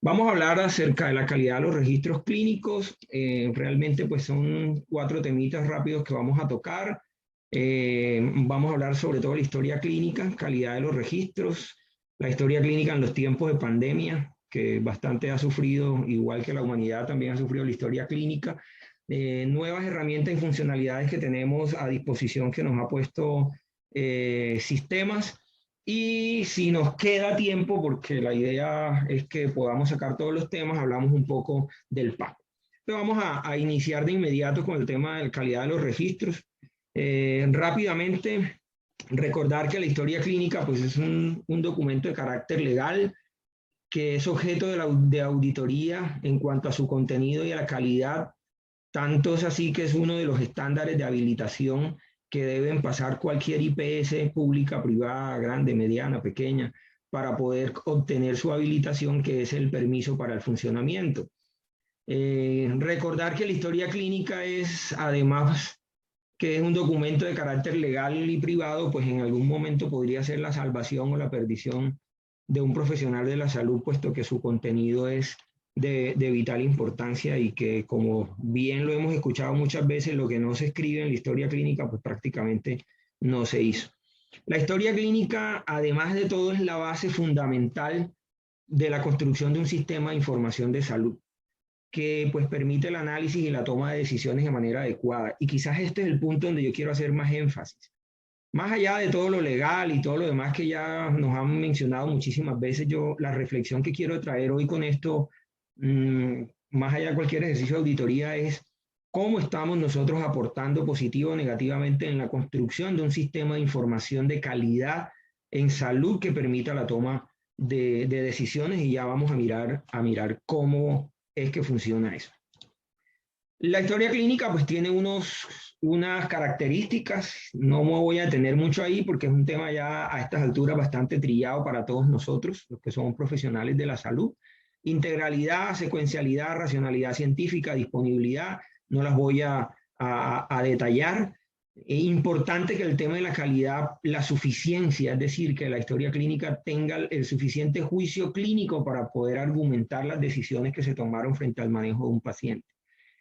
Vamos a hablar acerca de la calidad de los registros clínicos. Realmente pues son 4 temitas rápidos que vamos a tocar. Vamos a hablar sobre todo de la historia clínica, calidad de los registros, la historia clínica en los tiempos de pandemia, que bastante ha sufrido, igual que la humanidad también ha sufrido la historia clínica, nuevas herramientas y funcionalidades que tenemos a disposición que nos ha puesto sistemas. Y si nos queda tiempo, porque la idea es que podamos sacar todos los temas, hablamos un poco del PAC. Entonces vamos a iniciar de inmediato con el tema de la calidad de los registros. Rápidamente, recordar que la historia clínica pues, es un documento de carácter legal que es objeto de auditoría en cuanto a su contenido y a la calidad. Tanto es así que es uno de los estándares de habilitación que deben pasar cualquier IPS pública, privada, grande, mediana, pequeña, para poder obtener su habilitación, que es el permiso para el funcionamiento. Recordar que la historia clínica es, además, que es un documento de carácter legal y privado, pues en algún momento podría ser la salvación o la perdición de un profesional de la salud, puesto que su contenido es de vital importancia y que, como bien lo hemos escuchado muchas veces, lo que no se escribe en la historia clínica, pues prácticamente no se hizo. La historia clínica, además de todo, es la base fundamental de la construcción de un sistema de información de salud, que pues permite el análisis y la toma de decisiones de manera adecuada. Y quizás este es el punto donde yo quiero hacer más énfasis. Más allá de todo lo legal y todo lo demás que ya nos han mencionado muchísimas veces, la reflexión que quiero traer hoy con esto, más allá de cualquier ejercicio de auditoría, es cómo estamos nosotros aportando positivo o negativamente en la construcción de un sistema de información de calidad en salud que permita la toma de decisiones, y ya vamos a mirar cómo es que funciona eso. La historia clínica pues tiene unas características, no me voy a detener mucho ahí porque es un tema ya a estas alturas bastante trillado para todos nosotros, los que somos profesionales de la salud. Integralidad, secuencialidad, racionalidad científica, disponibilidad, no las voy a detallar. Es importante que el tema de la calidad, la suficiencia, es decir, que la historia clínica tenga el suficiente juicio clínico para poder argumentar las decisiones que se tomaron frente al manejo de un paciente.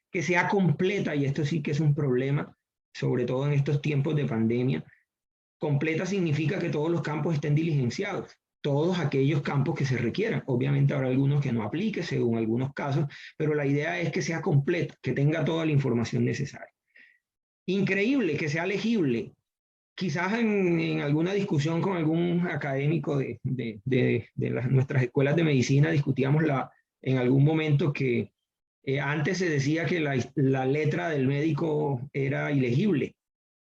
Que sea completa, y esto sí que es un problema, sobre todo en estos tiempos de pandemia. Completa significa que todos los campos estén diligenciados, todos aquellos campos que se requieran. Obviamente habrá algunos que no aplique según algunos casos, pero la idea es que sea completa, que tenga toda la información necesaria. Increíble, que sea legible. Quizás en alguna discusión con algún académico de nuestras escuelas de medicina discutíamos en algún momento que antes se decía que la letra del médico era ilegible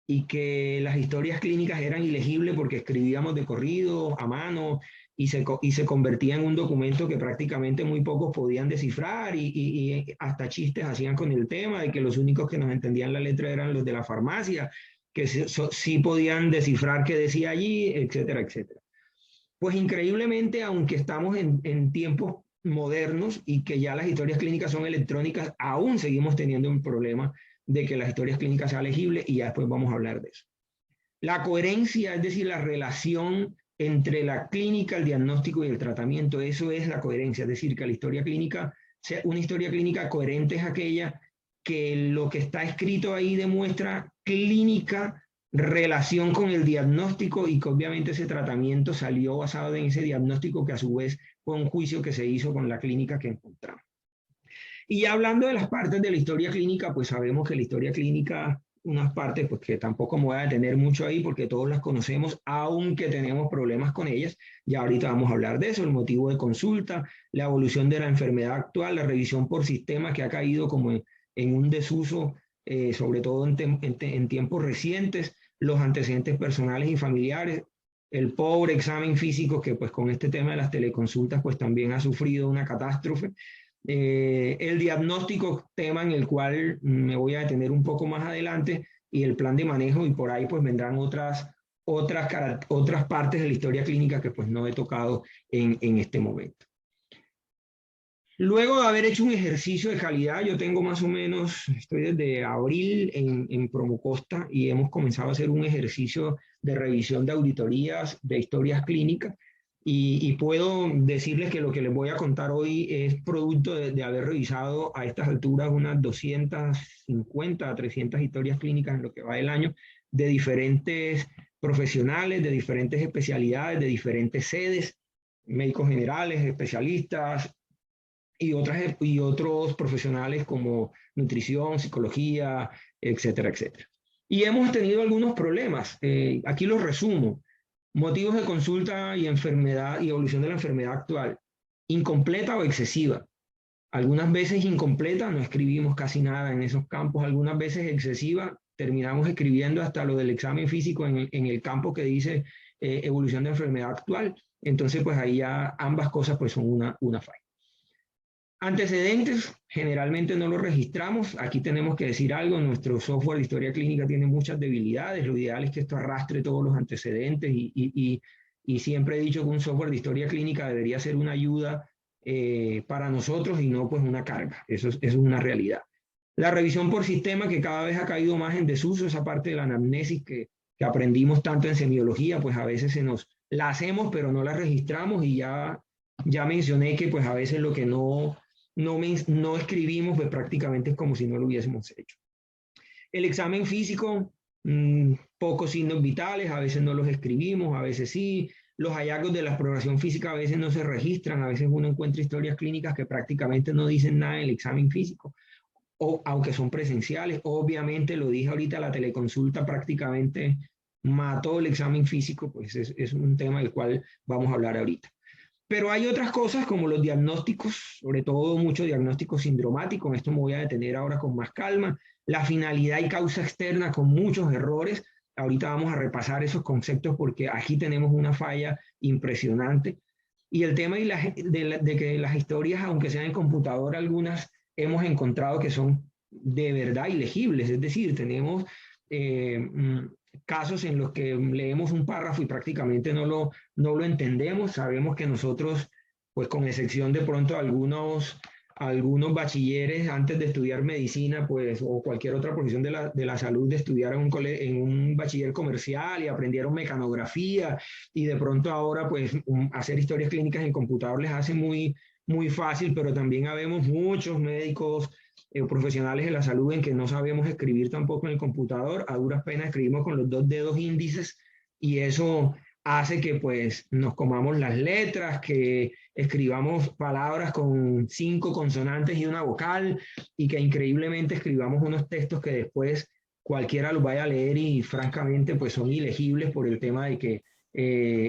y que las historias clínicas eran ilegibles porque escribíamos de corrido, a mano, y se convertía en un documento que prácticamente muy pocos podían descifrar, y hasta chistes hacían con el tema de que los únicos que nos entendían la letra eran los de la farmacia, que sí podían descifrar qué decía allí, etcétera, etcétera. Pues increíblemente, aunque estamos en tiempos modernos y que ya las historias clínicas son electrónicas, aún seguimos teniendo un problema de que las historias clínicas sean legibles, y ya después vamos a hablar de eso. La coherencia, es decir, la relación entre la clínica, el diagnóstico y el tratamiento, eso es la coherencia, es decir, que la historia clínica, una historia clínica coherente es aquella que lo que está escrito ahí demuestra clínica relación con el diagnóstico, y que obviamente ese tratamiento salió basado en ese diagnóstico, que a su vez fue un juicio que se hizo con la clínica que encontramos. Y ya hablando de las partes de la historia clínica, pues sabemos que la historia clínica, unas partes pues que tampoco me voy a detener mucho ahí porque todos las conocemos, aunque tenemos problemas con ellas. Ya ahorita vamos a hablar de eso, el motivo de consulta, la evolución de la enfermedad actual, la revisión por sistema, que ha caído como en un desuso, sobre todo en tiempos recientes, los antecedentes personales y familiares, el pobre examen físico que pues con este tema de las teleconsultas pues también ha sufrido una catástrofe. El diagnóstico, tema en el cual me voy a detener un poco más adelante, y el plan de manejo, y por ahí pues vendrán otras partes de la historia clínica que pues no he tocado en este momento. Luego de haber hecho un ejercicio de calidad, yo tengo más o menos, estoy desde abril en Promocosta, y hemos comenzado a hacer un ejercicio de revisión de auditorías de historias clínicas. Y puedo decirles que lo que les voy a contar hoy es producto de haber revisado a estas alturas unas 250 a 300 historias clínicas en lo que va del año, de diferentes profesionales, de diferentes especialidades, de diferentes sedes, médicos generales, especialistas y otros profesionales como nutrición, psicología, etcétera, etcétera. Y hemos tenido algunos problemas. Aquí los resumo. Motivos de consulta y enfermedad y evolución de la enfermedad actual. Incompleta o excesiva. Algunas veces incompleta, no escribimos casi nada en esos campos. Algunas veces excesiva, terminamos escribiendo hasta lo del examen físico en el campo que dice evolución de enfermedad actual. Entonces, pues ahí ya ambas cosas pues son una falla. Antecedentes, generalmente no los registramos. Aquí tenemos que decir algo, nuestro software de historia clínica tiene muchas debilidades. Lo ideal es que esto arrastre todos los antecedentes y siempre he dicho que un software de historia clínica debería ser una ayuda para nosotros y no pues una carga. Eso es una realidad. La revisión por sistema, que cada vez ha caído más en desuso, esa parte de la anamnesis que aprendimos tanto en semiología, pues a veces la hacemos pero no la registramos y ya mencioné que pues a veces lo que no escribimos, pues prácticamente es como si no lo hubiésemos hecho. El examen físico, pocos signos vitales, a veces no los escribimos, a veces sí. Los hallazgos de la exploración física a veces no se registran, a veces uno encuentra historias clínicas que prácticamente no dicen nada del examen físico, o aunque son presenciales. Obviamente, lo dije ahorita, la teleconsulta prácticamente mató el examen físico, pues es un tema del cual vamos a hablar ahorita. Pero hay otras cosas como los diagnósticos, sobre todo mucho diagnóstico sindromático, en esto me voy a detener ahora con más calma, la finalidad y causa externa con muchos errores. Ahorita vamos a repasar esos conceptos porque aquí tenemos una falla impresionante. Y el tema de que las historias, aunque sean en computadora, algunas hemos encontrado que son de verdad ilegibles, es decir, tenemos casos en los que leemos un párrafo y prácticamente no lo entendemos. Sabemos que nosotros, pues con excepción de pronto algunos bachilleres antes de estudiar medicina, pues, o cualquier otra profesión de la salud, de estudiar en un bachiller comercial y aprendieron mecanografía y de pronto ahora, pues, hacer historias clínicas en computador les hace muy, muy fácil, pero también habemos muchos médicos profesionales de la salud en que no sabemos escribir tampoco en el computador, a duras penas escribimos con los 2 dedos índices y eso hace que pues nos comamos las letras, que escribamos palabras con 5 consonantes y una vocal y que increíblemente escribamos unos textos que después cualquiera los vaya a leer y francamente pues son ilegibles por el tema de que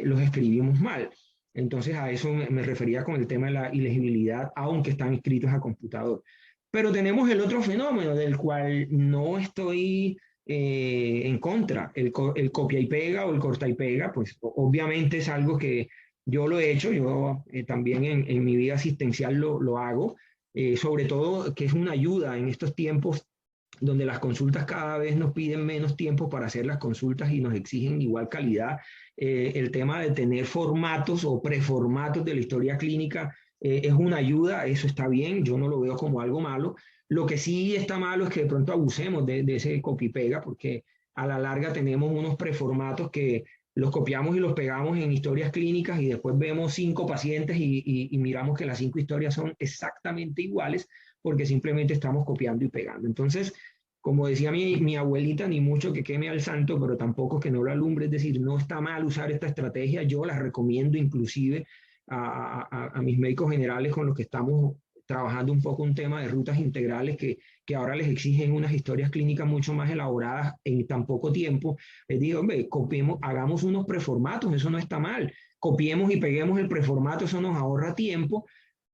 los escribimos mal. Entonces a eso me refería con el tema de la ilegibilidad, aunque están escritos a computador. Pero tenemos el otro fenómeno del cual no estoy en contra, el copia y pega o el corta y pega, pues obviamente es algo que yo lo he hecho, yo también en mi vida asistencial lo hago, sobre todo que es una ayuda en estos tiempos donde las consultas cada vez nos piden menos tiempo para hacer las consultas y nos exigen igual calidad. El tema de tener formatos o preformatos de la historia clínica es una ayuda, eso está bien, yo no lo veo como algo malo. Lo que sí está malo es que de pronto abusemos de ese copy-pega, porque a la larga tenemos unos preformatos que los copiamos y los pegamos en historias clínicas y después vemos 5 pacientes y miramos que las 5 historias son exactamente iguales porque simplemente estamos copiando y pegando. Entonces, como decía mi abuelita, ni mucho que queme al santo, pero tampoco que no lo alumbre, es decir, no está mal usar esta estrategia, yo la recomiendo inclusive a mis médicos generales con los que estamos trabajando un poco un tema de rutas integrales que ahora les exigen unas historias clínicas mucho más elaboradas en tan poco tiempo. Les digo, hombre, copiemos, hagamos unos preformatos, eso no está mal. Copiemos y peguemos el preformato, eso nos ahorra tiempo,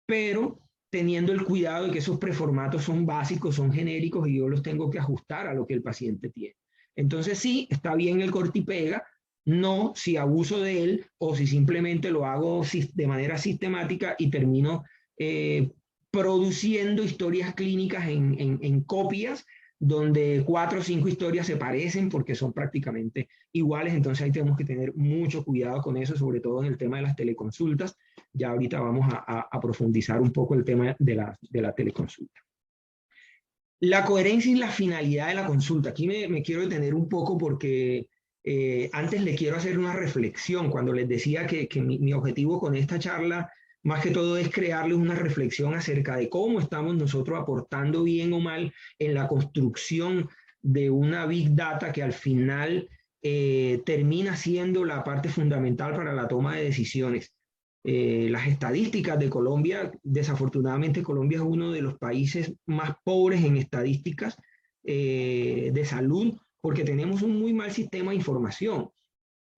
pero teniendo el cuidado de que esos preformatos son básicos, son genéricos y yo los tengo que ajustar a lo que el paciente tiene. Entonces sí, está bien el corta y pega, no si abuso de él o si simplemente lo hago de manera sistemática y termino produciendo historias clínicas en copias donde 4 o 5 historias se parecen porque son prácticamente iguales. Entonces ahí tenemos que tener mucho cuidado con eso, sobre todo en el tema de las teleconsultas. Ya ahorita vamos a profundizar un poco el tema de la teleconsulta. La coherencia y la finalidad de la consulta. Aquí me quiero detener un poco porque Antes le quiero hacer una reflexión cuando les decía que mi objetivo con esta charla, más que todo, es crearles una reflexión acerca de cómo estamos nosotros aportando bien o mal en la construcción de una Big Data que al final termina siendo la parte fundamental para la toma de decisiones. Las estadísticas de Colombia, desafortunadamente Colombia es uno de los países más pobres en estadísticas de salud, porque tenemos un muy mal sistema de información.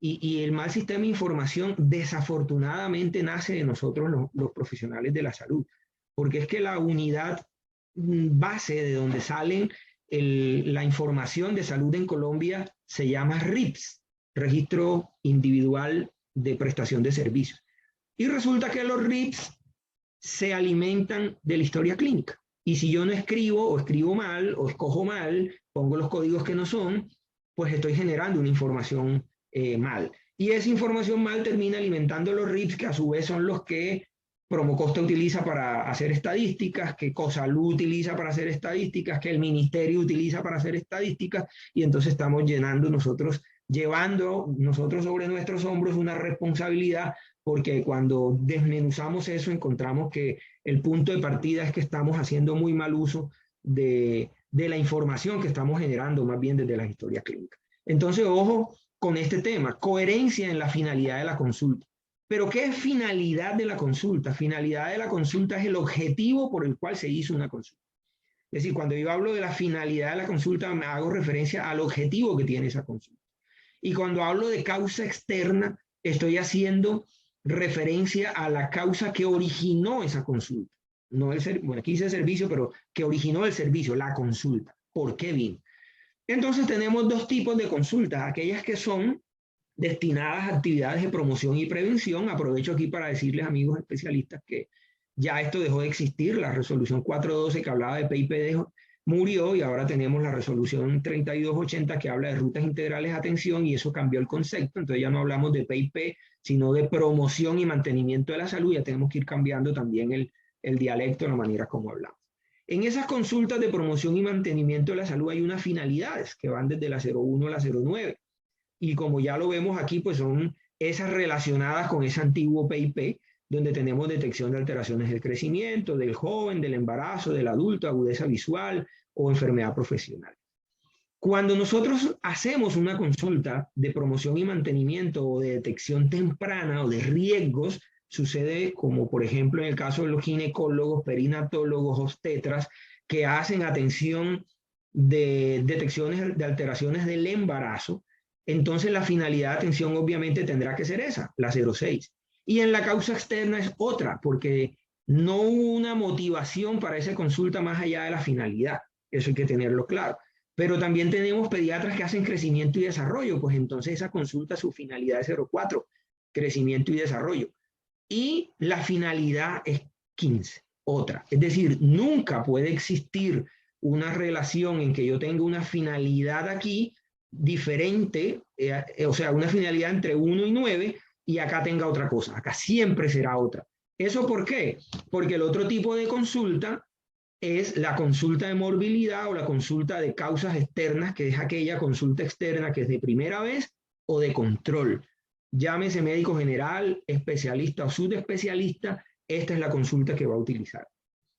Y el mal sistema de información desafortunadamente nace de nosotros los profesionales de la salud, porque es que la unidad base de donde salen la información de salud en Colombia se llama RIPS, Registro Individual de Prestación de Servicios. Y resulta que los RIPS se alimentan de la historia clínica. Y si yo no escribo o escribo mal o escojo mal, pongo los códigos que no son, pues estoy generando una información mal. Y esa información mal termina alimentando los RIPS, que a su vez son los que Promocosta utiliza para hacer estadísticas, que Cosalud utiliza para hacer estadísticas, que el ministerio utiliza para hacer estadísticas, y entonces estamos llevando nosotros sobre nuestros hombros una responsabilidad, porque cuando desmenuzamos eso encontramos que el punto de partida es que estamos haciendo muy mal uso de la información que estamos generando, más bien desde la historia clínica. Entonces, ojo con este tema, coherencia en la finalidad de la consulta. ¿Pero qué es finalidad de la consulta? Finalidad de la consulta es el objetivo por el cual se hizo una consulta. Es decir, cuando yo hablo de la finalidad de la consulta, me hago referencia al objetivo que tiene esa consulta. Y cuando hablo de causa externa, estoy haciendo referencia a la causa que originó esa consulta. No bueno, aquí dice servicio, pero que originó el servicio, la consulta. ¿Por qué vino? Entonces tenemos dos tipos de consultas, aquellas que son destinadas a actividades de promoción y prevención. Aprovecho aquí para decirles, amigos especialistas, que ya esto dejó de existir. La resolución 412 que hablaba de PIP murió y ahora tenemos la resolución 3280 que habla de rutas integrales de atención, y eso cambió el concepto. Entonces ya no hablamos de PIP, sino de promoción y mantenimiento de la salud. Ya tenemos que ir cambiando también el dialecto, la manera como hablamos. En esas consultas de promoción y mantenimiento de la salud hay unas finalidades que van desde la 01 a la 09. Y como ya lo vemos aquí, pues son esas relacionadas con ese antiguo PIP, donde tenemos detección de alteraciones del crecimiento, del joven, del embarazo, del adulto, agudeza visual o enfermedad profesional. Cuando nosotros hacemos una consulta de promoción y mantenimiento o de detección temprana o de riesgos, sucede como por ejemplo en el caso de los ginecólogos, perinatólogos, obstetras, que hacen atención de detecciones de alteraciones del embarazo. Entonces la finalidad de atención obviamente tendrá que ser esa, la 06. Y en la causa externa es otra, porque no hubo una motivación para esa consulta más allá de la finalidad. Eso hay que tenerlo claro. Pero también tenemos pediatras que hacen crecimiento y desarrollo, pues entonces esa consulta, su finalidad es 04, crecimiento y desarrollo. Y la finalidad es 15, otra. Es decir, nunca puede existir una relación en que yo tenga una finalidad aquí diferente, o sea, una finalidad entre 1 y 9, y acá tenga otra cosa. Acá siempre será otra. ¿Eso por qué? Porque el otro tipo de consulta es la consulta de morbilidad o la consulta de causas externas, que es aquella consulta externa que es de primera vez o de control. Llámese médico general, especialista o subespecialista, esta es la consulta que va a utilizar.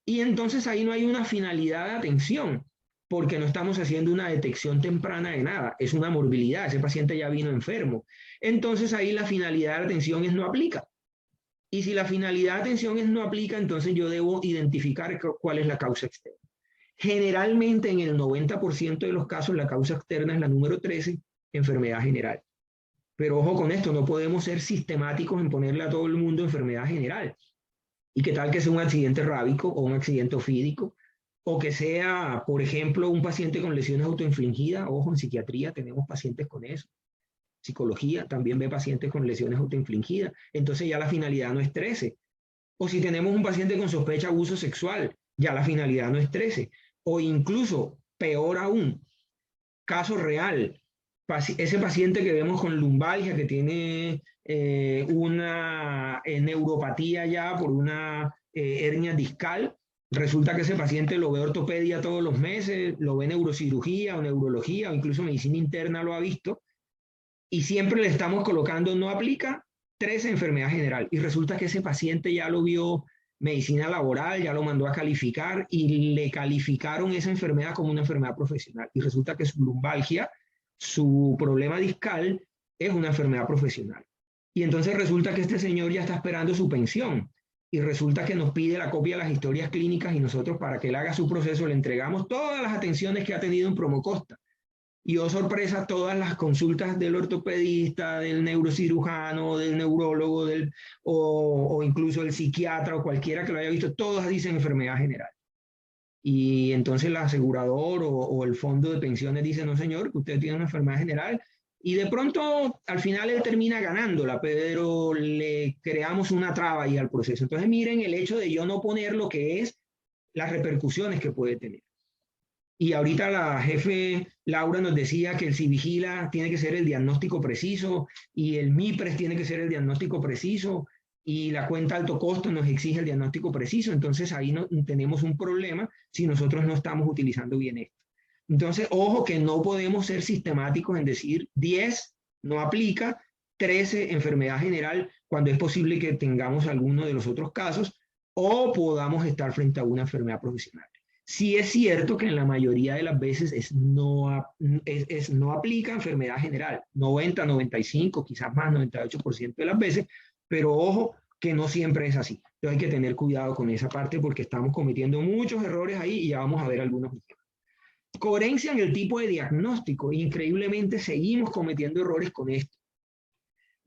Y entonces ahí no hay una finalidad de atención, porque no estamos haciendo una detección temprana de nada, es una morbilidad, ese paciente ya vino enfermo. Entonces ahí la finalidad de atención es no aplica. Y si la finalidad de atención es no aplica, entonces yo debo identificar cuál es la causa externa. Generalmente en el 90% de los casos la causa externa es la número 13, enfermedad general. Pero ojo con esto, no podemos ser sistemáticos en ponerle a todo el mundo enfermedad general. ¿Y qué tal que sea un accidente rábico o un accidente ofídico? O que sea, por ejemplo, un paciente con lesiones autoinfligidas. Ojo, en psiquiatría tenemos pacientes con eso. Psicología también ve pacientes con lesiones autoinfligidas. Entonces ya la finalidad no es 13. O si tenemos un paciente con sospecha de abuso sexual, ya la finalidad no es 13. O incluso, peor aún, caso real, ese paciente que vemos con lumbalgia, que tiene una neuropatía ya por una hernia discal, resulta que ese paciente lo ve ortopedia todos los meses, lo ve neurocirugía o neurología o incluso medicina interna lo ha visto, y siempre le estamos colocando no aplica 13 enfermedad general. Y resulta que ese paciente ya lo vio medicina laboral, ya lo mandó a calificar y le calificaron esa enfermedad como una enfermedad profesional. Y resulta que su lumbalgia, su problema discal, es una enfermedad profesional. Y entonces resulta que este señor ya está esperando su pensión. Y resulta que nos pide la copia de las historias clínicas y nosotros para que él haga su proceso le entregamos todas las atenciones que ha tenido en Promocosta. Y oh sorpresa, todas las consultas del ortopedista, del neurocirujano, del neurólogo, o incluso el psiquiatra o cualquiera que lo haya visto, todas dicen enfermedad general. Y entonces el asegurador o el fondo de pensiones dice, no señor, que usted tiene una enfermedad general. Y de pronto al final él termina ganándola, pero le creamos una traba ahí al proceso. Entonces miren el hecho de yo no poner lo que es las repercusiones que puede tener. Y ahorita la jefe Laura nos decía que el Civigila tiene que ser el diagnóstico preciso y el MIPRES tiene que ser el diagnóstico preciso y la cuenta alto costo nos exige el diagnóstico preciso. Entonces ahí no, tenemos un problema si nosotros no estamos utilizando bien esto. Entonces, ojo que no podemos ser sistemáticos en decir 10 no aplica, 13 enfermedad general, cuando es posible que tengamos alguno de los otros casos o podamos estar frente a una enfermedad profesional. Sí es cierto que en la mayoría de las veces no aplica enfermedad general, 90, 95, quizás más, 98% de las veces, pero ojo que no siempre es así. Entonces hay que tener cuidado con esa parte porque estamos cometiendo muchos errores ahí y ya vamos a ver algunos. Coherencia en el tipo de diagnóstico. Increíblemente seguimos cometiendo errores con esto.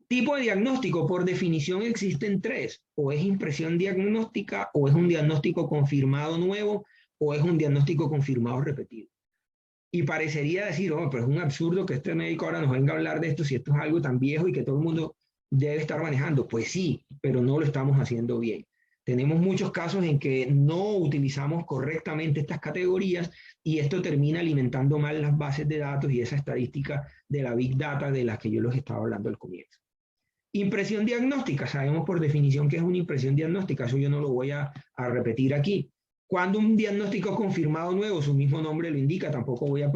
Tipo de diagnóstico, por definición existen tres. O es impresión diagnóstica, o es un diagnóstico confirmado nuevo, o es un diagnóstico confirmado repetido. Y parecería decir, oh, pero es un absurdo que este médico ahora nos venga a hablar de esto si esto es algo tan viejo y que todo el mundo debe estar manejando. Pues sí, pero no lo estamos haciendo bien. Tenemos muchos casos en que no utilizamos correctamente estas categorías y esto termina alimentando mal las bases de datos y esa estadística de la Big Data de la que yo les estaba hablando al comienzo. Impresión diagnóstica, sabemos por definición que es una impresión diagnóstica, eso yo no lo voy a repetir aquí. Cuando un diagnóstico confirmado nuevo, su mismo nombre lo indica, tampoco voy a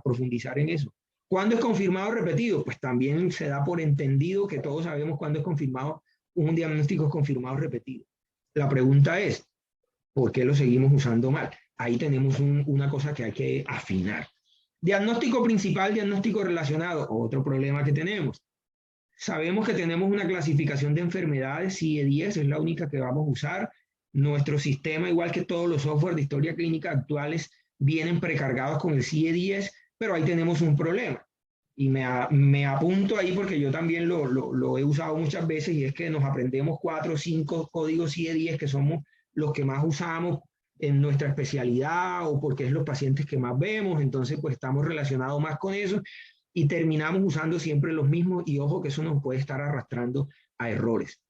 profundizar en eso. ¿Cuándo es confirmado repetido? Pues también se da por entendido que todos sabemos cuándo es confirmado un diagnóstico confirmado repetido. La pregunta es, ¿por qué lo seguimos usando mal? Ahí tenemos una cosa que hay que afinar. Diagnóstico principal, diagnóstico relacionado, otro problema que tenemos. Sabemos que tenemos una clasificación de enfermedades, CIE-10 es la única que vamos a usar. Nuestro sistema, igual que todos los software de historia clínica actuales, vienen precargados con el CIE-10, pero ahí tenemos un problema. Y me apunto ahí porque yo también lo he usado muchas veces y es que nos aprendemos 4 o 5 códigos CIE-10 que somos los que más usamos en nuestra especialidad o porque es los pacientes que más vemos, entonces pues estamos relacionados más con eso y terminamos usando siempre los mismos y ojo que eso nos puede estar arrastrando a errores.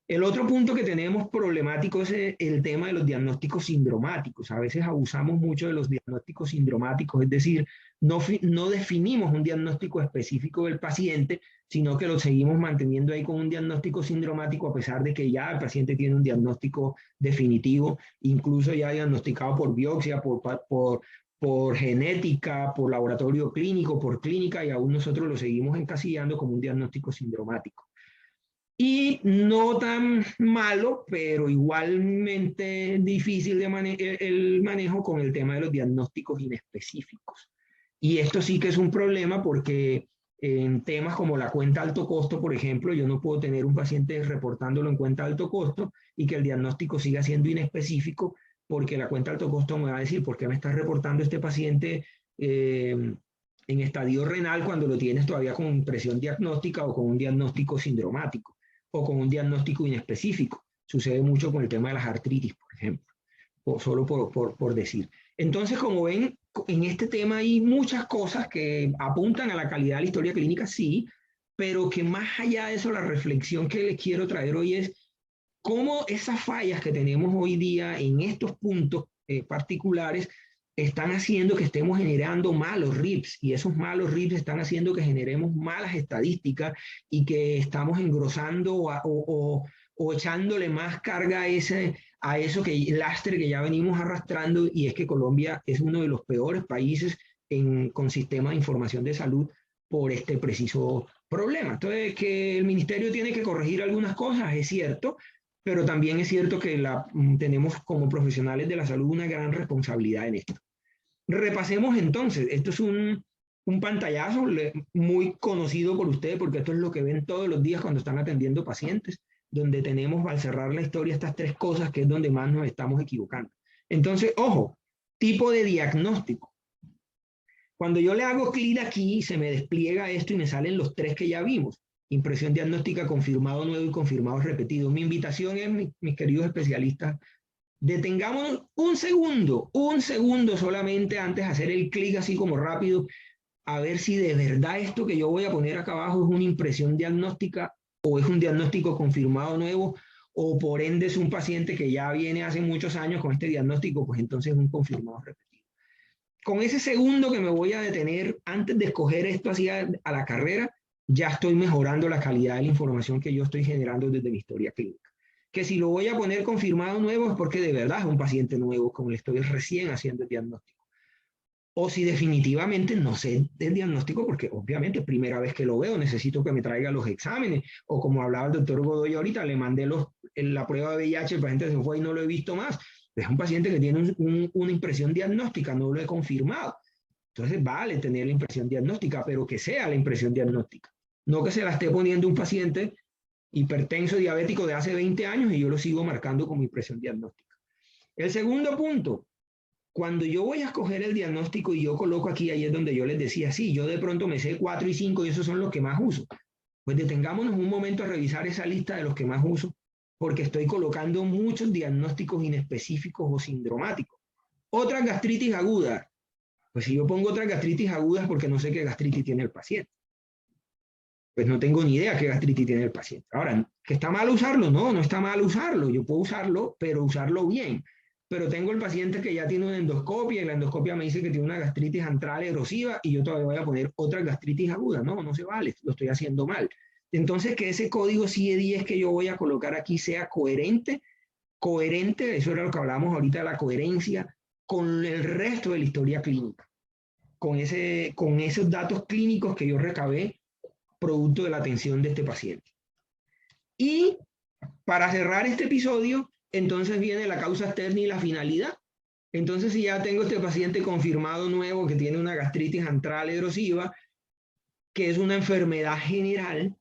El otro punto que tenemos problemático es el tema de los diagnósticos sindromáticos. A veces abusamos mucho de los diagnósticos sindromáticos, es decir, no definimos un diagnóstico específico del paciente, sino que lo seguimos manteniendo ahí con un diagnóstico sindromático a pesar de que ya el paciente tiene un diagnóstico definitivo, incluso ya diagnosticado por biopsia, por genética, por laboratorio clínico, por clínica, y aún nosotros lo seguimos encasillando como un diagnóstico sindromático. Y no tan malo, pero igualmente difícil de el manejo con el tema de los diagnósticos inespecíficos. Y esto sí que es un problema porque en temas como la cuenta alto costo, por ejemplo, yo no puedo tener un paciente reportándolo en cuenta alto costo y que el diagnóstico siga siendo inespecífico porque la cuenta alto costo me va a decir, ¿por qué me estás reportando este paciente en estadio renal cuando lo tienes todavía con impresión diagnóstica o con un diagnóstico sindromático o con un diagnóstico inespecífico? Sucede mucho con el tema de las artritis, por ejemplo, solo por decir. Entonces, como ven, en este tema hay muchas cosas que apuntan a la calidad de la historia clínica, sí, pero que más allá de eso, la reflexión que les quiero traer hoy es cómo esas fallas que tenemos hoy día en estos puntos particulares están haciendo que estemos generando malos RIPS y esos malos RIPS están haciendo que generemos malas estadísticas y que estamos engrosando o echándole más carga a eso que lastre que ya venimos arrastrando y es que Colombia es uno de los peores países con sistema de información de salud por este preciso problema. Entonces, que el ministerio tiene que corregir algunas cosas, es cierto, pero también es cierto que tenemos como profesionales de la salud una gran responsabilidad en esto. Repasemos entonces, esto es un pantallazo muy conocido por ustedes, porque esto es lo que ven todos los días cuando están atendiendo pacientes, donde tenemos, al cerrar la historia, estas tres cosas que es donde más nos estamos equivocando. Entonces, ojo, tipo de diagnóstico. Cuando yo le hago clic aquí, se me despliega esto y me salen los tres que ya vimos. Impresión diagnóstica, confirmado nuevo y confirmado repetido. Mi invitación es, mis queridos especialistas, detengámonos un segundo solamente antes de hacer el clic así como rápido, a ver si de verdad esto que yo voy a poner acá abajo es una impresión diagnóstica o es un diagnóstico confirmado nuevo, o por ende es un paciente que ya viene hace muchos años con este diagnóstico, pues entonces es un confirmado repetido. Con ese segundo que me voy a detener antes de escoger esto así a la carrera, ya estoy mejorando la calidad de la información que yo estoy generando desde mi historia clínica. Que si lo voy a poner confirmado nuevo es porque de verdad es un paciente nuevo, como le estoy recién haciendo el diagnóstico. O si definitivamente no sé del diagnóstico, porque obviamente primera vez que lo veo, necesito que me traiga los exámenes, o como hablaba el doctor Godoy ahorita, le mandé la prueba de VIH, el paciente se fue y no lo he visto más. Es un paciente que tiene una impresión diagnóstica, no lo he confirmado. Entonces vale tener la impresión diagnóstica, pero que sea la impresión diagnóstica. No que se la esté poniendo un paciente hipertenso diabético de hace 20 años y yo lo sigo marcando como impresión diagnóstica. El segundo punto, cuando yo voy a escoger el diagnóstico y yo coloco aquí, ahí es donde yo les decía, sí, yo de pronto me sé 4 y 5 y esos son los que más uso. Pues detengámonos un momento a revisar esa lista de los que más uso, porque estoy colocando muchos diagnósticos inespecíficos o sindromáticos. Otra gastritis aguda. Pues si yo pongo otra gastritis aguda es porque no sé qué gastritis tiene el paciente. Pues no tengo ni idea qué gastritis tiene el paciente. Ahora, ¿que está mal usarlo? No, no está mal usarlo. Yo puedo usarlo, pero usarlo bien. Pero tengo el paciente que ya tiene una endoscopia y la endoscopia me dice que tiene una gastritis antral erosiva y yo todavía voy a poner otra gastritis aguda. No, no se vale, lo estoy haciendo mal. Entonces, que ese código CIE-10 que yo voy a colocar aquí sea coherente, eso era lo que hablábamos ahorita de la coherencia, con el resto de la historia clínica, con esos datos clínicos que yo recabé producto de la atención de este paciente. Y para cerrar este episodio, entonces viene la causa externa y la finalidad. Entonces, si ya tengo este paciente confirmado nuevo que tiene una gastritis antral erosiva, que es una enfermedad general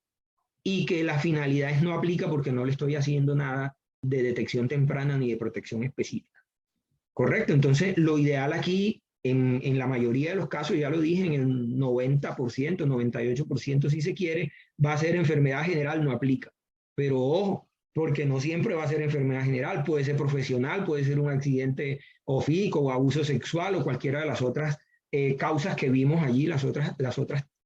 y que la finalidad no aplica porque no le estoy haciendo nada de detección temprana ni de protección específica. Correcto, entonces lo ideal aquí, en la mayoría de los casos, ya lo dije, en el 90%, 98% si se quiere, va a ser enfermedad general, no aplica. Pero ojo, porque no siempre va a ser enfermedad general, puede ser profesional, puede ser un accidente ofídico o abuso sexual o cualquiera de las otras causas que vimos allí, las otras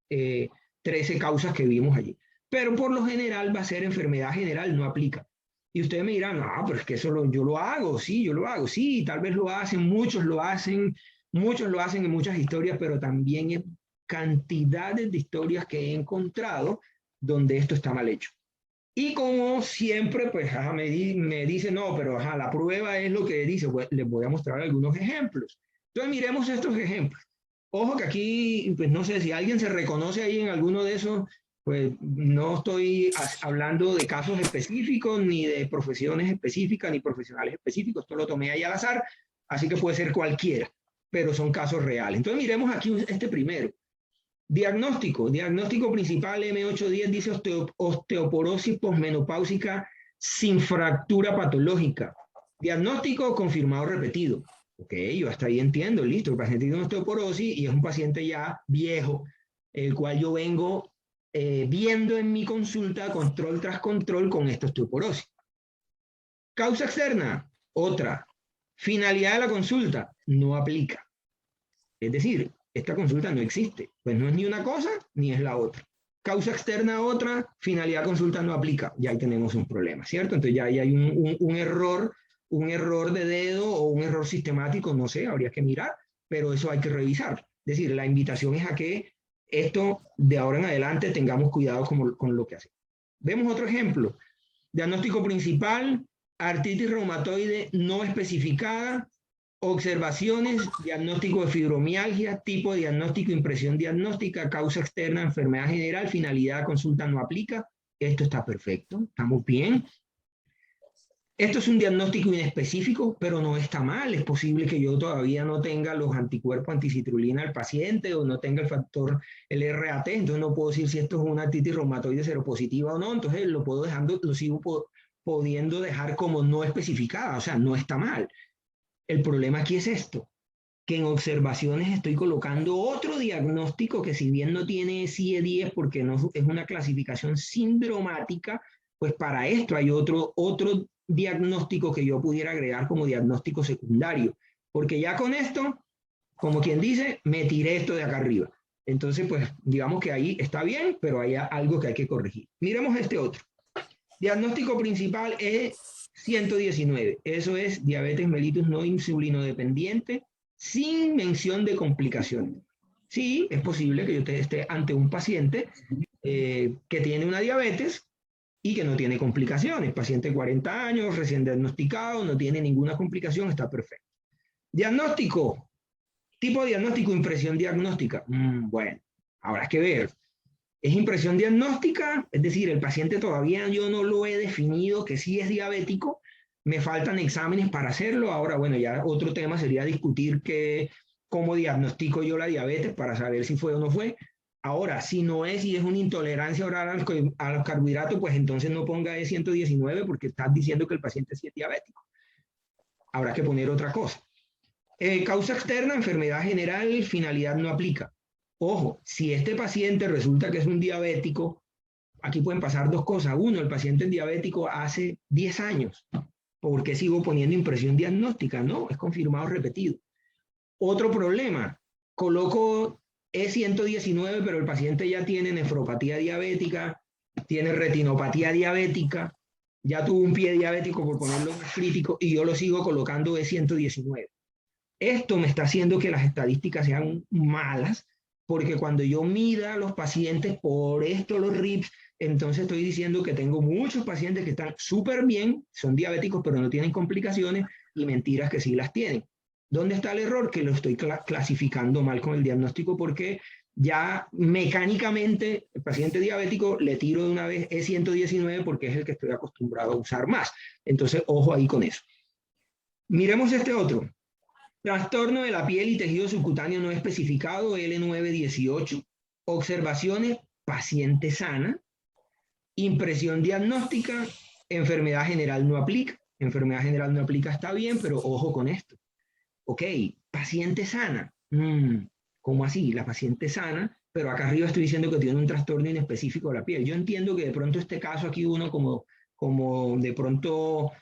13 causas que vimos allí. Pero por lo general va a ser enfermedad general, no aplica. Y ustedes me dirán, no, pero es que eso yo lo hago, sí, yo lo hago, sí, tal vez lo hacen, muchos lo hacen en muchas historias, pero también hay cantidades de historias que he encontrado donde esto está mal hecho. Y como siempre, pues me dice, no, pero la prueba es lo que dice, pues les voy a mostrar algunos ejemplos. Entonces miremos estos ejemplos. Ojo que aquí, pues no sé si alguien se reconoce ahí en alguno de esos, pues no estoy hablando de casos específicos, ni de profesiones específicas, ni profesionales específicos, esto lo tomé ahí al azar, así que puede ser cualquiera, pero son casos reales. Entonces miremos aquí este primero. Diagnóstico principal M810 dice osteoporosis posmenopáusica sin fractura patológica. Diagnóstico confirmado repetido. Ok, yo hasta ahí entiendo, listo, el paciente tiene osteoporosis y es un paciente ya viejo, el cual yo vengo viendo en mi consulta control tras control con esta osteoporosis. Causa externa, otra. Finalidad de la consulta, no aplica. Es decir, esta consulta no existe, pues no es ni una cosa ni es la otra. Causa externa otra, finalidad consulta no aplica, ya ahí tenemos un problema, ¿cierto? Entonces ya ahí hay un error de dedo o un error sistemático, no sé, habría que mirar, pero eso hay que revisar. Es decir, la invitación es a que esto de ahora en adelante tengamos cuidado con lo que hacemos. Vemos otro ejemplo. Diagnóstico principal, artritis reumatoide no especificada, Observaciones, diagnóstico de fibromialgia, tipo de diagnóstico, impresión diagnóstica, causa externa, enfermedad general, finalidad, consulta no aplica. Esto está perfecto, estamos bien. Esto es un diagnóstico inespecífico, pero no está mal. Es posible que yo todavía no tenga los anticuerpos anticitrulina del paciente o no tenga el factor, el RAT, entonces no puedo decir si esto es una artritis reumatoide seropositiva o no, entonces lo puedo dejando, lo sigo pudiendo dejar como no especificada, o sea, no está mal. El problema aquí es esto, que en observaciones estoy colocando otro diagnóstico que si bien no tiene CIE-10 porque no es una clasificación sindromática, pues para esto hay otro diagnóstico que yo pudiera agregar como diagnóstico secundario, porque ya con esto, como quien dice, me tiré esto de acá arriba. Entonces, pues digamos que ahí está bien, pero hay algo que hay que corregir. Miremos este otro. Diagnóstico principal es 119. Eso es diabetes mellitus no insulinodependiente sin mención de complicaciones. Sí, es posible que yo esté ante un paciente que tiene una diabetes y que no tiene complicaciones. Paciente de 40 años, recién diagnosticado, no tiene ninguna complicación, está perfecto. Diagnóstico, tipo de diagnóstico, impresión diagnóstica. Bueno, habrá que ver. Es impresión diagnóstica, es decir, el paciente todavía yo no lo he definido que sí es diabético, me faltan exámenes para hacerlo. Ahora, bueno, ya otro tema sería discutir cómo diagnostico yo la diabetes para saber si fue o no fue. Ahora, si no es y es una intolerancia oral a los carbohidratos, pues entonces no ponga E119 porque estás diciendo que el paciente sí es diabético. Habrá que poner otra cosa. Causa externa, enfermedad general, finalidad no aplica. Ojo, si este paciente resulta que es un diabético, aquí pueden pasar dos cosas. Uno, el paciente es diabético hace 10 años. ¿Por qué sigo poniendo impresión diagnóstica? No, es confirmado repetido. Otro problema, coloco E119, pero el paciente ya tiene nefropatía diabética, tiene retinopatía diabética, ya tuvo un pie diabético por ponerlo más crítico y yo lo sigo colocando E119. Esto me está haciendo que las estadísticas sean malas, porque cuando yo mida a los pacientes por esto, los RIPS, entonces estoy diciendo que tengo muchos pacientes que están súper bien, son diabéticos, pero no tienen complicaciones, y mentiras que sí las tienen. ¿Dónde está el error? Que lo estoy clasificando mal con el diagnóstico, porque ya mecánicamente el paciente diabético le tiro de una vez E119 porque es el que estoy acostumbrado a usar más. Entonces, ojo ahí con eso. Miremos este otro. Trastorno de la piel y tejido subcutáneo no especificado, L918. Observaciones, paciente sana. Impresión diagnóstica, enfermedad general no aplica. Enfermedad general no aplica, está bien, pero ojo con esto. Ok, paciente sana. ¿Cómo así? La paciente sana, pero acá arriba estoy diciendo que tiene un trastorno inespecífico de la piel. Yo entiendo que de pronto este caso aquí uno como de pronto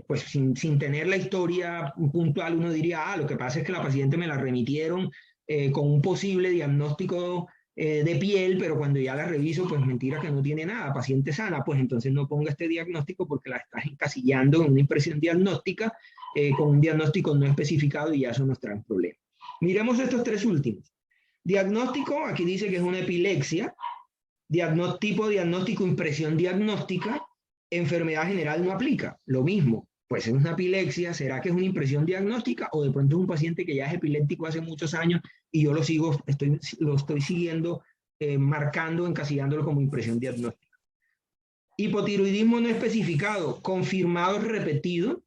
pues sin tener la historia puntual, uno diría, lo que pasa es que la paciente me la remitieron con un posible diagnóstico de piel, pero cuando ya la reviso, pues mentira que no tiene nada, paciente sana, pues entonces no ponga este diagnóstico porque la estás encasillando en una impresión diagnóstica con un diagnóstico no especificado y ya eso nos trae un problema. Miremos estos tres últimos. Diagnóstico, aquí dice que es una epilepsia, tipo diagnóstico, impresión diagnóstica, enfermedad general no aplica, lo mismo, pues es una epilepsia, ¿será que es una impresión diagnóstica o de pronto es un paciente que ya es epiléptico hace muchos años y yo lo estoy siguiendo, marcando, encasillándolo como impresión diagnóstica? Hipotiroidismo no especificado, confirmado repetido,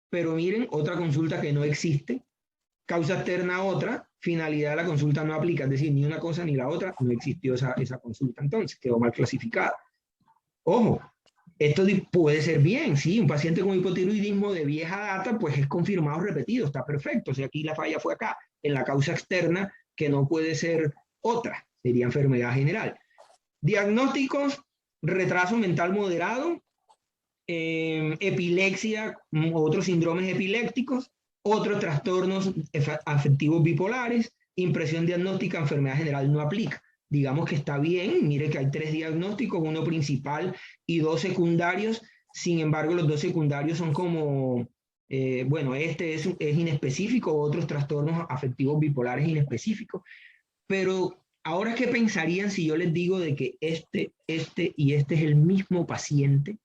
pero miren, otra consulta que no existe, causa externa otra, finalidad de la consulta no aplica, es decir, ni una cosa ni la otra, no existió esa consulta entonces, quedó mal clasificada. Ojo, esto puede ser bien, sí, un paciente con hipotiroidismo de vieja data, pues es confirmado repetido, está perfecto, o sea, aquí la falla fue acá, en la causa externa, que no puede ser otra, sería enfermedad general. Diagnósticos, retraso mental moderado, epilepsia, otros síndromes epilépticos, otros trastornos afectivos bipolares, impresión diagnóstica, enfermedad general no aplica. Digamos que está bien, mire que hay 3 diagnósticos, uno principal y 2 secundarios, sin embargo los 2 secundarios son como, bueno, este es inespecífico, otros trastornos afectivos bipolares inespecíficos, pero ahora ¿qué pensarían si yo les digo de que este y este es el mismo paciente?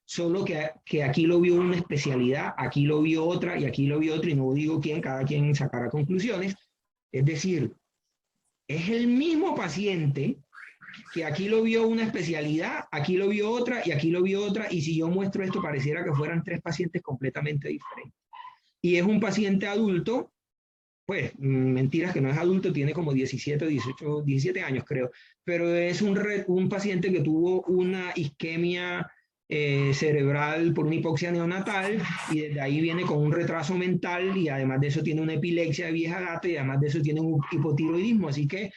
solo que aquí lo vio una especialidad, aquí lo vio otra y aquí lo vio otra, y no digo quién, cada quien sacará conclusiones. Es decir, es el mismo paciente que aquí lo vio una especialidad, aquí lo vio otra y aquí lo vio otra, y si yo muestro esto pareciera que fueran tres pacientes completamente diferentes. Y es un paciente adulto, pues mentiras que no es adulto, tiene como 17, 18, 17 años creo, pero es un paciente que tuvo una isquemia cerebral por una hipoxia neonatal, y desde ahí viene con un retraso mental, y además de eso tiene una epilepsia de vieja data, y además de eso tiene un hipotiroidismo. Así que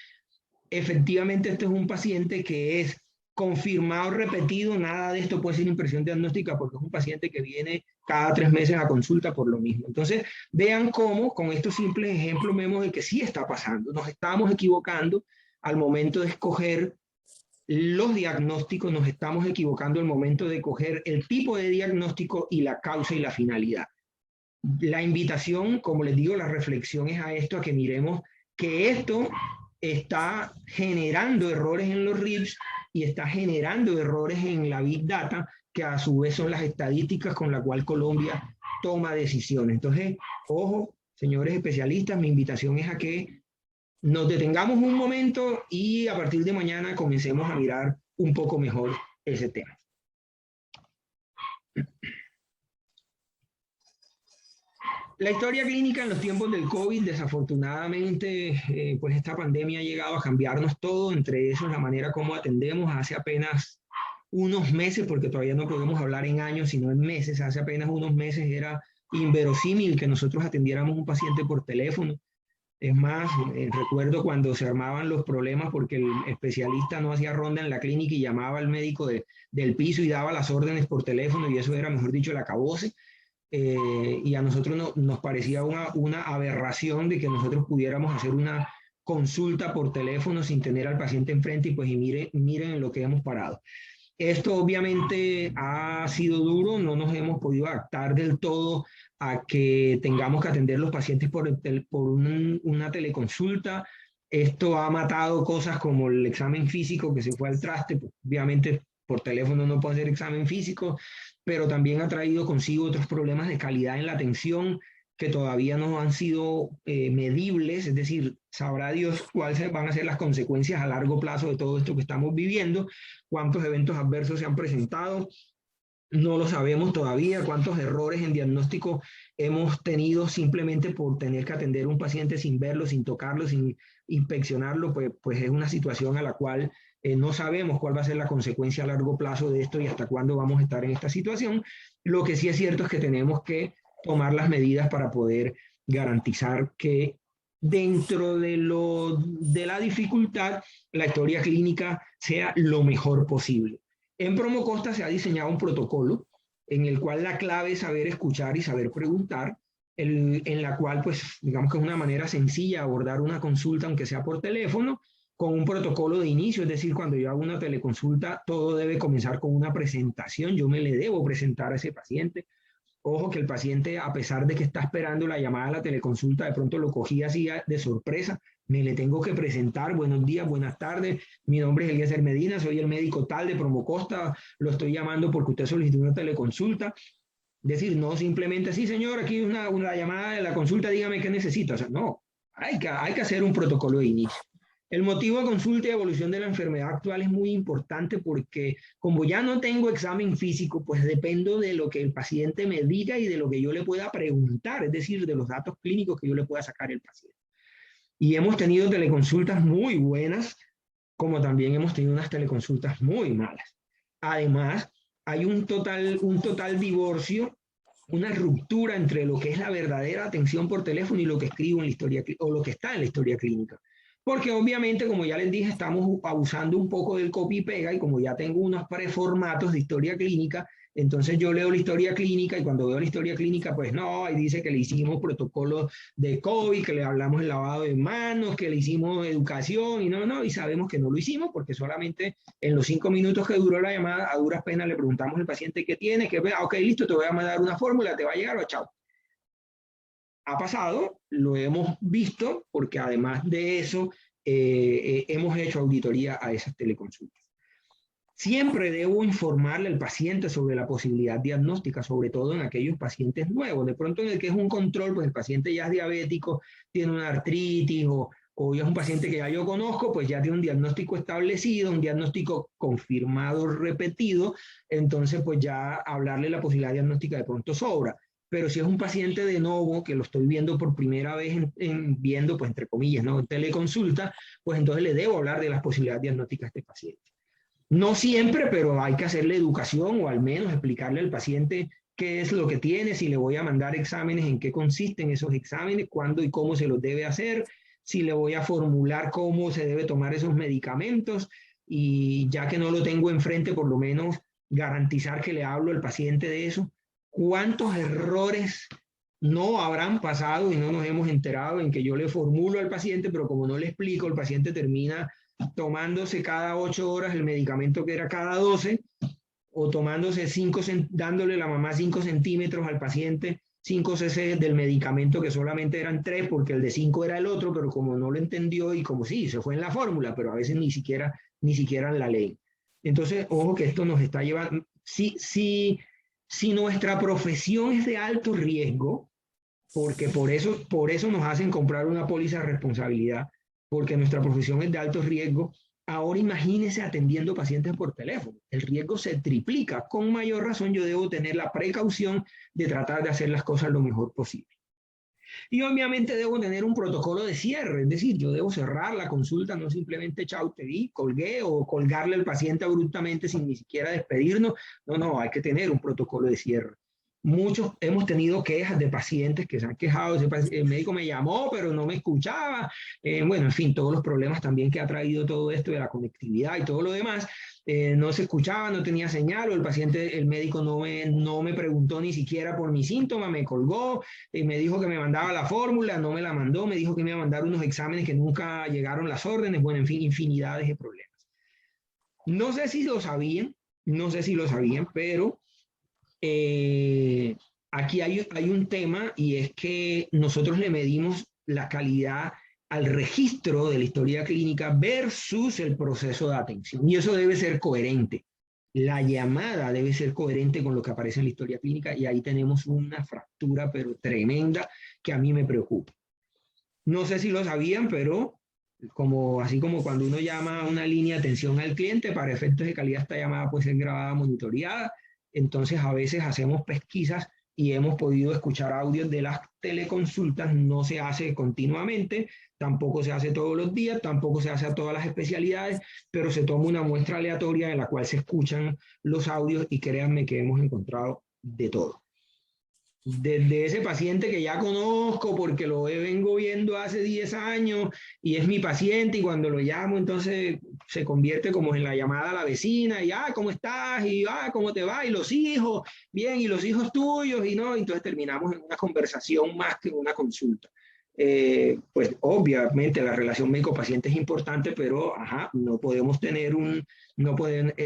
efectivamente este es un paciente que es confirmado, repetido, nada de esto puede ser impresión diagnóstica, porque es un paciente que viene cada 3 meses a consulta por lo mismo. Entonces, vean cómo con estos simples ejemplos vemos de que sí está pasando, nos estamos equivocando al momento de escoger los diagnósticos, nos estamos equivocando al momento de coger el tipo de diagnóstico y la causa y la finalidad. La invitación, como les digo, la reflexión es a esto, a que miremos que esto está generando errores en los RIPS y está generando errores en la Big Data, que a su vez son las estadísticas con las cuales Colombia toma decisiones. Entonces, ojo, señores especialistas, mi invitación es a que nos detengamos un momento y a partir de mañana comencemos a mirar un poco mejor ese tema. La historia clínica en los tiempos del COVID, desafortunadamente, pues esta pandemia ha llegado a cambiarnos todo, entre eso la manera como atendemos. Hace apenas unos meses, porque todavía no podemos hablar en años, sino en meses, hace apenas unos meses era inverosímil que nosotros atendiéramos a un paciente por teléfono. Es más, recuerdo cuando se armaban los problemas porque el especialista no hacía ronda en la clínica y llamaba al médico del piso y daba las órdenes por teléfono, y eso era, mejor dicho, el acabose. Y a nosotros nos parecía una aberración de que nosotros pudiéramos hacer una consulta por teléfono sin tener al paciente enfrente, y pues miren en lo que hemos parado. Esto obviamente ha sido duro, no nos hemos podido adaptar del todo a que tengamos que atender los pacientes por una teleconsulta. Esto ha matado cosas como el examen físico que se fue al traste, pues, obviamente por teléfono no puedo hacer examen físico, pero también ha traído consigo otros problemas de calidad en la atención que todavía no han sido medibles, es decir, sabrá Dios cuáles van a ser las consecuencias a largo plazo de todo esto que estamos viviendo, cuántos eventos adversos se han presentado, no lo sabemos todavía, cuántos errores en diagnóstico hemos tenido simplemente por tener que atender a un paciente sin verlo, sin tocarlo, sin inspeccionarlo, pues es una situación a la cual no sabemos cuál va a ser la consecuencia a largo plazo de esto y hasta cuándo vamos a estar en esta situación. Lo que sí es cierto es que tenemos que tomar las medidas para poder garantizar que dentro de la dificultad, la historia clínica sea lo mejor posible. En Promocosta se ha diseñado un protocolo en el cual la clave es saber escuchar y saber preguntar, en la cual, pues, digamos que es una manera sencilla de abordar una consulta, aunque sea por teléfono, con un protocolo de inicio. Es decir, cuando yo hago una teleconsulta, todo debe comenzar con una presentación. Yo me le debo presentar a ese paciente. Ojo que el paciente, a pesar de que está esperando la llamada a la teleconsulta, de pronto lo cogí así de sorpresa, me le tengo que presentar: buenos días, buenas tardes, mi nombre es Eliezer Medina, soy el médico tal de Promocosta, lo estoy llamando porque usted solicitó una teleconsulta. Es decir, no simplemente: sí señor, aquí una llamada de la consulta, dígame qué necesita. O sea, no, hay que hacer un protocolo de inicio. El motivo de consulta y evolución de la enfermedad actual es muy importante porque como ya no tengo examen físico, pues dependo de lo que el paciente me diga y de lo que yo le pueda preguntar, es decir, de los datos clínicos que yo le pueda sacar al paciente. Y hemos tenido teleconsultas muy buenas, como también hemos tenido unas teleconsultas muy malas. Además, hay un total divorcio, una ruptura entre lo que es la verdadera atención por teléfono y lo que escribo en la historia, o lo que está en la historia clínica. Porque obviamente, como ya les dije, estamos abusando un poco del copy y pega, y como ya tengo unos preformatos de historia clínica, entonces yo leo la historia clínica, y cuando veo la historia clínica, pues no, ahí dice que le hicimos protocolo de COVID, que le hablamos el lavado de manos, que le hicimos educación, y sabemos que no lo hicimos, porque solamente en los 5 minutos que duró la llamada, a duras penas le preguntamos al paciente qué tiene, que ok, listo, te voy a mandar una fórmula, te va a llegar, o chao. Ha pasado, lo hemos visto, porque además de eso, hemos hecho auditoría a esas teleconsultas. Siempre debo informarle al paciente sobre la posibilidad diagnóstica, sobre todo en aquellos pacientes nuevos. De pronto en el que es un control, pues el paciente ya es diabético, tiene una artritis o ya es un paciente que ya yo conozco, pues ya tiene un diagnóstico establecido, un diagnóstico confirmado, repetido, entonces pues ya hablarle la posibilidad diagnóstica de pronto sobra. Pero si es un paciente de nuevo, que lo estoy viendo por primera vez, viendo, pues entre comillas, ¿no? En teleconsulta, pues entonces le debo hablar de las posibilidades diagnósticas a este paciente. No siempre, pero hay que hacerle educación o al menos explicarle al paciente qué es lo que tiene, si le voy a mandar exámenes, en qué consisten esos exámenes, cuándo y cómo se los debe hacer, si le voy a formular cómo se debe tomar esos medicamentos y ya que no lo tengo enfrente, por lo menos garantizar que le hablo al paciente de eso. ¿Cuántos errores no habrán pasado y no nos hemos enterado en que yo le formulo al paciente, pero como no le explico, el paciente termina tomándose cada 8 horas el medicamento que era cada 12, o tomándose dándole la mamá 5 centímetros al paciente, 5 cc del medicamento que solamente eran 3, porque el de 5 era el otro, pero como no lo entendió y como sí, se fue en la fórmula, pero a veces ni siquiera en la ley. Entonces, ojo que esto nos está llevando, si nuestra profesión es de alto riesgo, porque por eso nos hacen comprar una póliza de responsabilidad, porque nuestra profesión es de alto riesgo. Ahora imagínese atendiendo pacientes por teléfono. El riesgo se triplica. Con mayor razón yo debo tener la precaución de tratar de hacer las cosas lo mejor posible. Y obviamente debo tener un protocolo de cierre, es decir, yo debo cerrar la consulta, no simplemente chau, te vi, colgué o colgarle al paciente abruptamente sin ni siquiera despedirnos. No, hay que tener un protocolo de cierre. Muchos hemos tenido quejas de pacientes que se han quejado, el médico me llamó pero no me escuchaba, bueno, en fin, todos los problemas también que ha traído todo esto de la conectividad y todo lo demás, no se escuchaba, no tenía señal, o el médico no me preguntó ni siquiera por mi síntoma, me colgó, me dijo que me mandaba la fórmula, no me la mandó, me dijo que me iba a mandar unos exámenes que nunca llegaron las órdenes, bueno, en fin, infinidades de problemas. No sé si lo sabían, pero aquí hay un tema y es que nosotros le medimos la calidad al registro de la historia clínica versus el proceso de atención. Y eso debe ser coherente. La llamada debe ser coherente con lo que aparece en la historia clínica y ahí tenemos una fractura pero tremenda que a mí me preocupa. No sé si lo sabían, pero así como cuando uno llama a una línea de atención al cliente, para efectos de calidad esta llamada puede ser grabada, monitoreada. Entonces a veces hacemos pesquisas y hemos podido escuchar audios de las teleconsultas. No se hace continuamente, tampoco se hace todos los días, tampoco se hace a todas las especialidades, pero se toma una muestra aleatoria en la cual se escuchan los audios y créanme que hemos encontrado de todo. Desde ese paciente que ya conozco porque lo vengo viendo hace 10 años y es mi paciente y cuando lo llamo entonces se convierte como en la llamada a la vecina y ¿cómo estás? Y ¿cómo te va? Y los hijos, bien, y los hijos tuyos y no, entonces terminamos en una conversación más que en una consulta. Pues obviamente la relación médico-paciente es importante, pero no podemos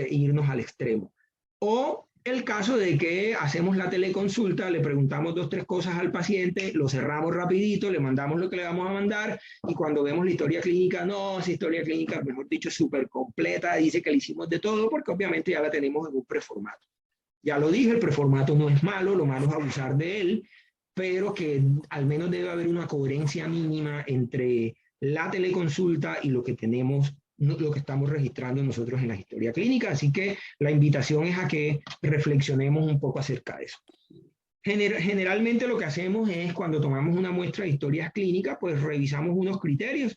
irnos al extremo. O el caso de que hacemos la teleconsulta, le preguntamos 2 o 3 cosas al paciente, lo cerramos rapidito, le mandamos lo que le vamos a mandar y cuando vemos la historia clínica, no, esa historia clínica, mejor dicho, súper completa, dice que le hicimos de todo porque obviamente ya la tenemos en un preformato. Ya lo dije, el preformato no es malo, lo malo es abusar de él, pero que al menos debe haber una coherencia mínima entre la teleconsulta y lo que tenemos, lo que estamos registrando nosotros en la historia clínica. Así que la invitación es a que reflexionemos un poco acerca de eso. Generalmente lo que hacemos es cuando tomamos una muestra de historias clínicas, pues revisamos unos criterios.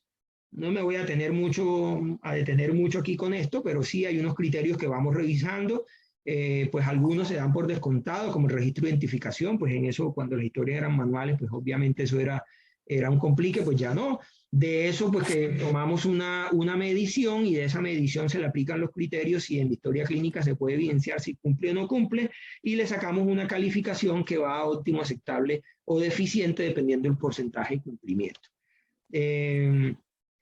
No me voy a detener mucho aquí con esto, pero sí hay unos criterios que vamos revisando. Pues algunos se dan por descontado, como el registro de identificación, pues en eso cuando las historias eran manuales, pues obviamente eso era un complique, pues ya no. De eso, pues que tomamos una medición y de esa medición se le aplican los criterios y en la historia clínica se puede evidenciar si cumple o no cumple y le sacamos una calificación que va a óptimo, aceptable o deficiente dependiendo del porcentaje de cumplimiento.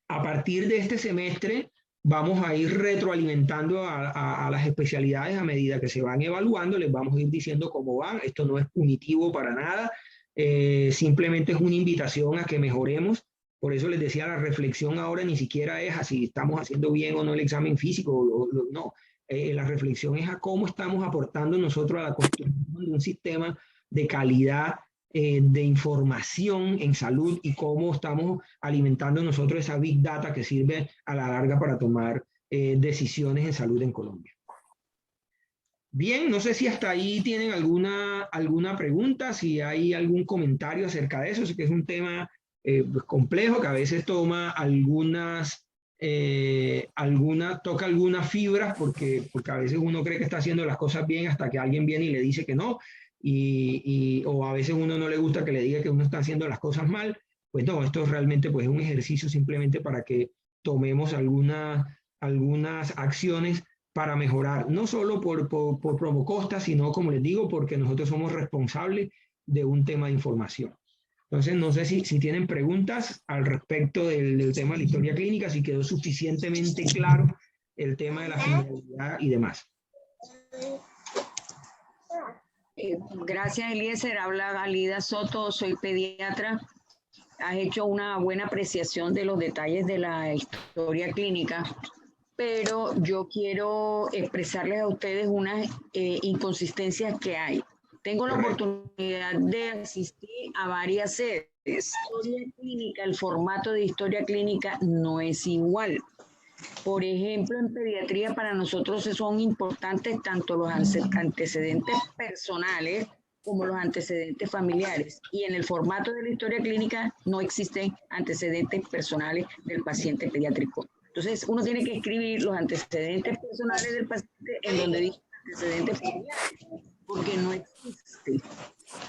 A partir de este semestre vamos a ir retroalimentando a las especialidades a medida que se van evaluando, les vamos a ir diciendo cómo van. Esto no es punitivo para nada, simplemente es una invitación a que mejoremos. Por eso les decía, la reflexión ahora ni siquiera es si estamos haciendo bien o no el examen físico, no. la reflexión es a cómo estamos aportando nosotros a la construcción de un sistema de calidad de información en salud y cómo estamos alimentando nosotros esa big data que sirve a la larga para tomar decisiones en salud en Colombia. Bien, no sé si hasta ahí tienen alguna pregunta, si hay algún comentario acerca de eso. Sé que es un tema pues complejo, que a veces toma toca algunas fibras, porque a veces uno cree que está haciendo las cosas bien hasta que alguien viene y le dice que no, o a veces uno no le gusta que le diga que uno está haciendo las cosas mal. Pues no, esto realmente pues, es un ejercicio simplemente para que tomemos algunas acciones para mejorar, no solo por Promocosta, sino, como les digo, porque nosotros somos responsables de un tema de información. Entonces, no sé si tienen preguntas al respecto del tema de la historia clínica, si quedó suficientemente claro el tema de la finalidad y demás. Gracias, Eliezer. Habla Alida Soto, soy pediatra. Has hecho una buena apreciación de los detalles de la historia clínica, pero yo quiero expresarles a ustedes unas inconsistencias que hay. Tengo la oportunidad de asistir a varias sedes. Historia clínica, el formato de historia clínica no es igual. Por ejemplo, en pediatría para nosotros son importantes tanto los antecedentes personales como los antecedentes familiares. Y en el formato de la historia clínica no existen antecedentes personales del paciente pediátrico. Entonces, uno tiene que escribir los antecedentes personales del paciente en donde dice antecedentes familiares, porque no existe.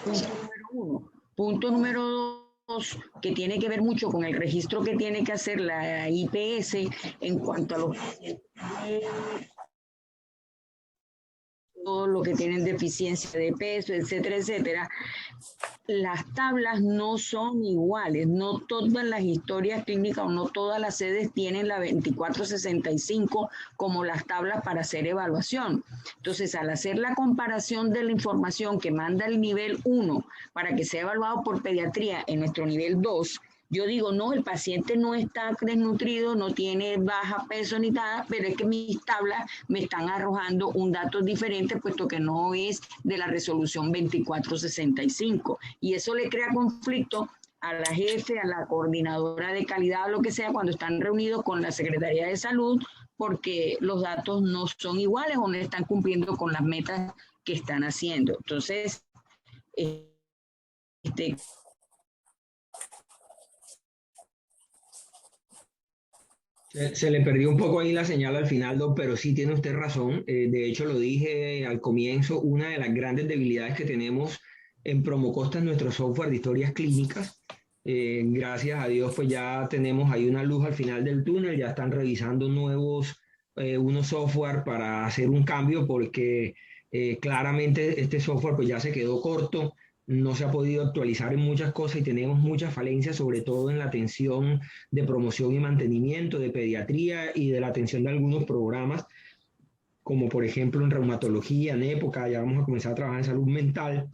Punto número uno. Punto número dos, que tiene que ver mucho con el registro que tiene que hacer la IPS en cuanto a los pacientes todo lo que tienen deficiencia de peso, etcétera, etcétera. Las tablas no son iguales, no todas las historias clínicas o no todas las sedes tienen la 2465 como las tablas para hacer evaluación. Entonces, al hacer la comparación de la información que manda el nivel 1 para que sea evaluado por pediatría en nuestro nivel 2, yo digo, no, el paciente no está desnutrido, no tiene baja peso ni nada, pero es que mis tablas me están arrojando un dato diferente, puesto que no es de la resolución 2465. Y eso le crea conflicto a la jefe, a la coordinadora de calidad o lo que sea, cuando están reunidos con la Secretaría de Salud, porque los datos no son iguales o no están cumpliendo con las metas que están haciendo. Entonces, Se le perdió un poco ahí la señal al final, Doc, pero sí tiene usted razón. De hecho, lo dije al comienzo, una de las grandes debilidades que tenemos en Promocosta es nuestro software de historias clínicas. Gracias a Dios, pues ya tenemos ahí una luz al final del túnel, ya están revisando unos software para hacer un cambio, porque claramente este software pues ya se quedó corto, no se ha podido actualizar en muchas cosas y tenemos muchas falencias, sobre todo en la atención de promoción y mantenimiento, de pediatría y de la atención de algunos programas, como por ejemplo en reumatología, en época, ya vamos a comenzar a trabajar en salud mental.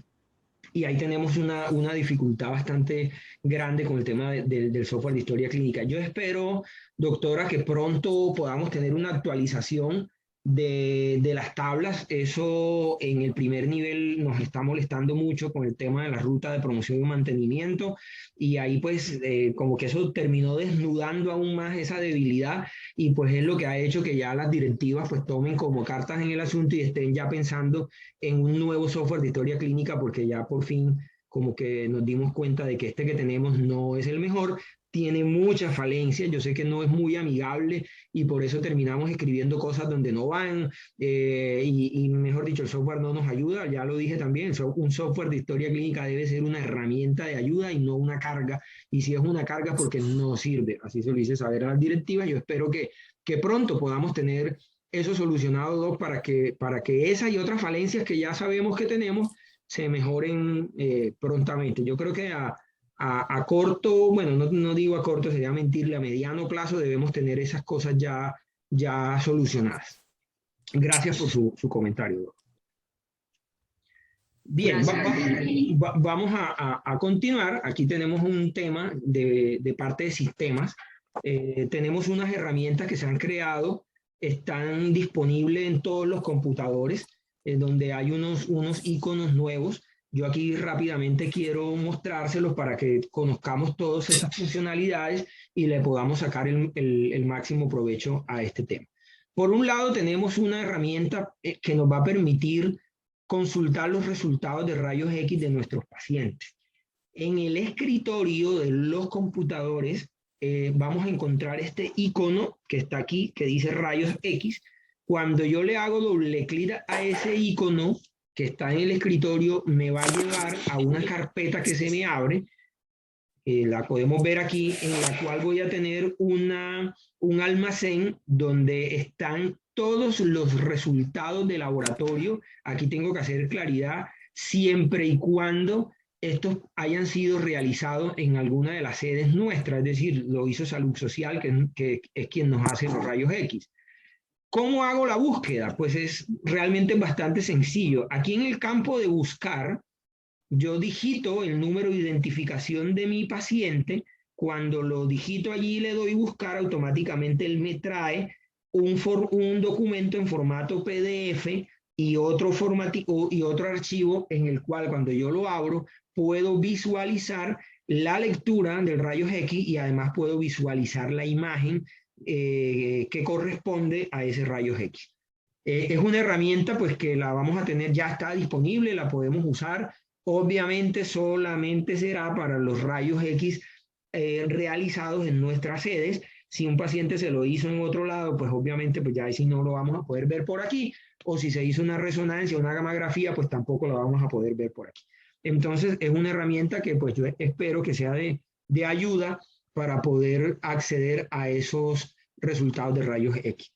Y ahí tenemos una dificultad bastante grande con el tema del software de historia clínica. Yo espero, doctora, que pronto podamos tener una actualización de las tablas. Eso en el primer nivel nos está molestando mucho con el tema de la ruta de promoción y mantenimiento. Y ahí pues como que eso terminó desnudando aún más esa debilidad y pues es lo que ha hecho que ya las directivas pues tomen como cartas en el asunto y estén ya pensando en un nuevo software de historia clínica, porque ya por fin como que nos dimos cuenta de que este que tenemos no es el mejor, tiene muchas falencias, yo sé que no es muy amigable y por eso terminamos escribiendo cosas donde no van y mejor dicho, el software no nos ayuda, ya lo dije también, un software de historia clínica debe ser una herramienta de ayuda y no una carga, y si es una carga porque no sirve, así se lo hice saber a las directivas. Yo espero que pronto podamos tener eso solucionado, Doc, para que esas y otras falencias que ya sabemos que tenemos se mejoren prontamente. Yo creo que a corto, bueno, no digo a corto, sería mentirle, a mediano plazo debemos tener esas cosas ya solucionadas. Gracias por su comentario, Doc. Bien, vamos a continuar. Aquí tenemos un tema de parte de sistemas. Tenemos unas herramientas que se han creado están disponibles en todos los computadores, donde hay unos iconos nuevos. Yo aquí rápidamente quiero mostrárselos para que conozcamos todas esas funcionalidades y le podamos sacar el máximo provecho a este tema. Por un lado, tenemos una herramienta que nos va a permitir consultar los resultados de rayos X de nuestros pacientes. En el escritorio de los computadores vamos a encontrar este icono que está aquí, que dice rayos X. Cuando yo le hago doble clic a ese icono que está en el escritorio, me va a llevar a una carpeta que se me abre, la podemos ver aquí, en la cual voy a tener un almacén donde están todos los resultados de laboratorio. Aquí tengo que hacer claridad, siempre y cuando estos hayan sido realizados en alguna de las sedes nuestras, es decir, lo hizo Salud Social, que es quien nos hace los rayos X. ¿Cómo hago la búsqueda? Pues es realmente bastante sencillo. Aquí en el campo de buscar, yo digito el número de identificación de mi paciente. Cuando lo digito allí y le doy buscar, automáticamente él me trae un documento en formato PDF y otro archivo en el cual cuando yo lo abro puedo visualizar la lectura del rayos X y además puedo visualizar la imagen que corresponde a ese rayos X. Es una herramienta pues que la vamos a tener, ya está disponible, la podemos usar. Obviamente solamente será para los rayos X realizados en nuestras sedes. Si un paciente se lo hizo en otro lado, pues obviamente pues ya si no lo vamos a poder ver por aquí, o si se hizo una resonancia, una gamografía, pues tampoco lo vamos a poder ver por aquí. Entonces es una herramienta que pues yo espero que sea de ayuda para poder acceder a esos resultados de rayos X.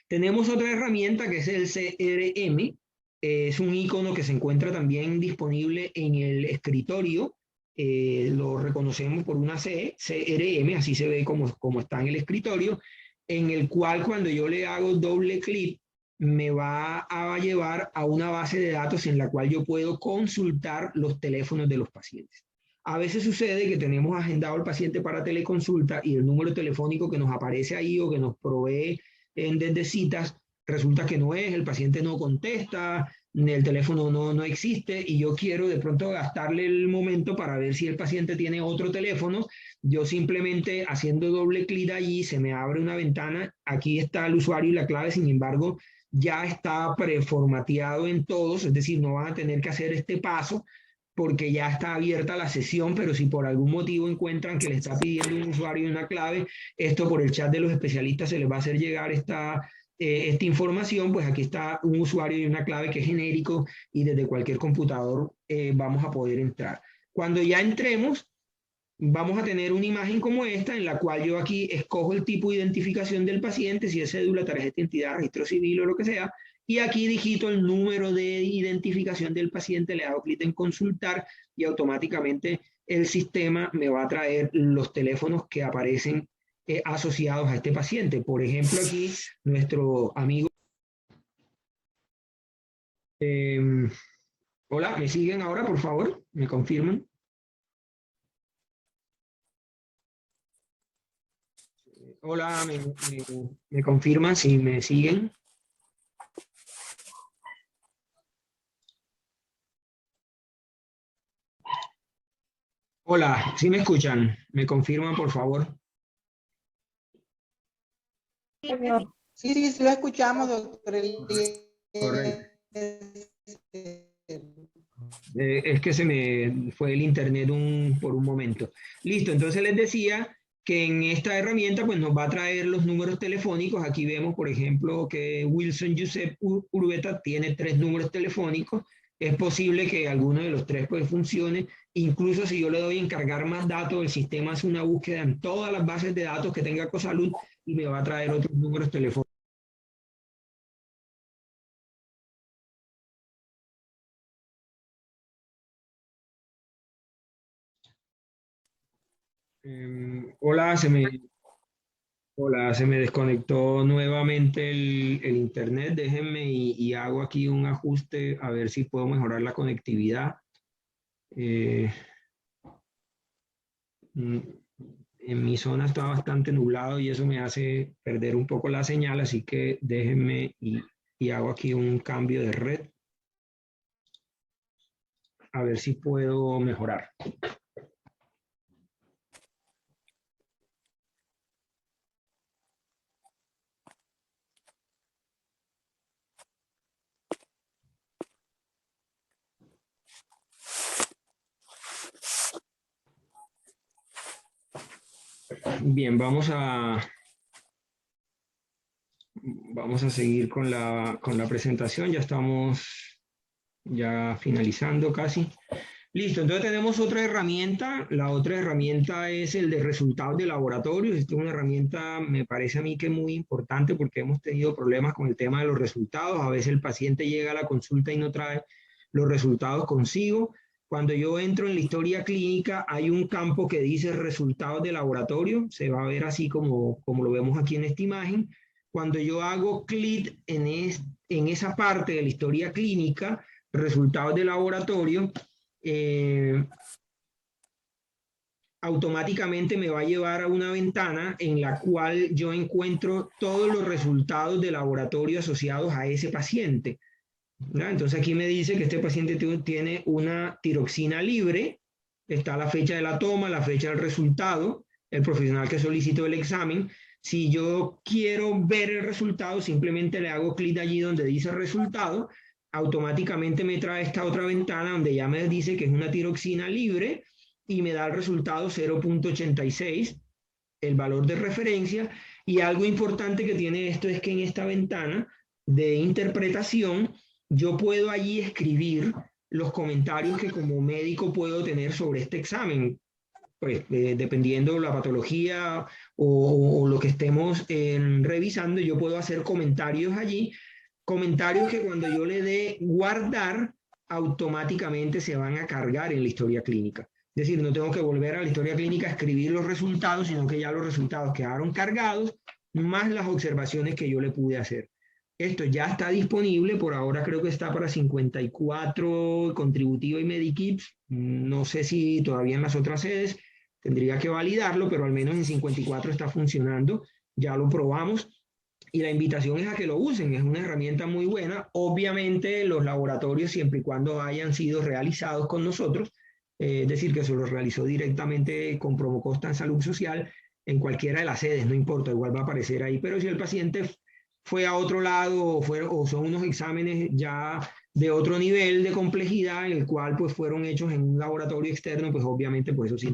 Tenemos otra herramienta que es el CRM, es un icono que se encuentra también disponible en el escritorio, lo reconocemos por una C, CRM, así se ve como está en el escritorio, en el cual cuando yo le hago doble clic, me va a llevar a una base de datos en la cual yo puedo consultar los teléfonos de los pacientes. A veces sucede que tenemos agendado al paciente para teleconsulta y el número telefónico que nos aparece ahí o que nos provee desde citas, resulta que no es, el paciente no contesta, el teléfono no existe y yo quiero de pronto gastarle el momento para ver si el paciente tiene otro teléfono. Yo simplemente haciendo doble clic allí se me abre una ventana, aquí está el usuario y la clave, sin embargo ya está preformateado en todos, es decir, no van a tener que hacer este paso porque ya está abierta la sesión, pero si por algún motivo encuentran que le está pidiendo un usuario y una clave, esto por el chat de los especialistas se les va a hacer llegar esta información, pues aquí está un usuario y una clave que es genérico y desde cualquier computador vamos a poder entrar. Cuando ya entremos, vamos a tener una imagen como esta, en la cual yo aquí escojo el tipo de identificación del paciente, si es cédula, tarjeta de identidad, registro civil o lo que sea, y aquí digito el número de identificación del paciente, le hago clic en consultar y automáticamente el sistema me va a traer los teléfonos que aparecen asociados a este paciente. Por ejemplo, aquí nuestro amigo... hola, ¿me siguen ahora, por favor? ¿Me confirman? Hola, ¿me confirman si me siguen? Hola, ¿sí me escuchan? ¿Me confirman, por favor? Sí, sí, lo escuchamos, doctor. Correcto. Es que se me fue el internet por un momento. Listo, entonces les decía que en esta herramienta pues nos va a traer los números telefónicos. Aquí vemos, por ejemplo, que Wilson Josep Urbeta tiene 3 números telefónicos. Es posible que alguno de los 3 pues funcione. Incluso si yo le doy a encargar más datos, el sistema hace una búsqueda en todas las bases de datos que tenga Cosalud y me va a traer otros números telefónicos. Hola, se me desconectó nuevamente el internet. Déjenme y hago aquí un ajuste a ver si puedo mejorar la conectividad. En mi zona está bastante nublado y eso me hace perder un poco la señal, así que déjenme y hago aquí un cambio de red. A ver si puedo mejorar. Bien, vamos a seguir con la presentación. Ya estamos finalizando casi. Listo, entonces tenemos otra herramienta. La otra herramienta es el de resultados de laboratorio. Esta es una herramienta, me parece a mí que es muy importante porque hemos tenido problemas con el tema de los resultados. A veces el paciente llega a la consulta y no trae los resultados consigo. Cuando yo entro en la historia clínica, hay un campo que dice resultados de laboratorio. Se va a ver así como lo vemos aquí en esta imagen. Cuando yo hago clic en esa parte de la historia clínica, resultados de laboratorio, automáticamente me va a llevar a una ventana en la cual yo encuentro todos los resultados de laboratorio asociados a ese paciente. ¿No? Entonces aquí me dice que este paciente tiene una tiroxina libre, está la fecha de la toma, la fecha del resultado, el profesional que solicitó el examen. Si yo quiero ver el resultado, simplemente le hago clic allí donde dice resultado, automáticamente me trae esta otra ventana donde ya me dice que es una tiroxina libre y me da el resultado 0.86, el valor de referencia. Y algo importante que tiene esto es que en esta ventana de interpretación yo puedo allí escribir los comentarios que como médico puedo tener sobre este examen. Pues dependiendo de la patología o lo que estemos revisando, yo puedo hacer comentarios allí, comentarios que cuando yo le dé guardar, automáticamente se van a cargar en la historia clínica. Es decir, no tengo que volver a la historia clínica a escribir los resultados, sino que ya los resultados quedaron cargados, más las observaciones que yo le pude hacer. Esto ya está disponible, por ahora creo que está para 54, Contributiva y Medikits. No sé si todavía en las otras sedes, tendría que validarlo, pero al menos en 54 está funcionando, ya lo probamos. Y la invitación es a que lo usen, es una herramienta muy buena. Obviamente los laboratorios, siempre y cuando hayan sido realizados con nosotros, es decir, que se los realizó directamente con Promocosta en Salud Social, en cualquiera de las sedes, no importa, igual va a aparecer ahí. Pero si el paciente fue a otro lado o son unos exámenes ya de otro nivel de complejidad, en el cual pues fueron hechos en un laboratorio externo, pues obviamente pues eso sí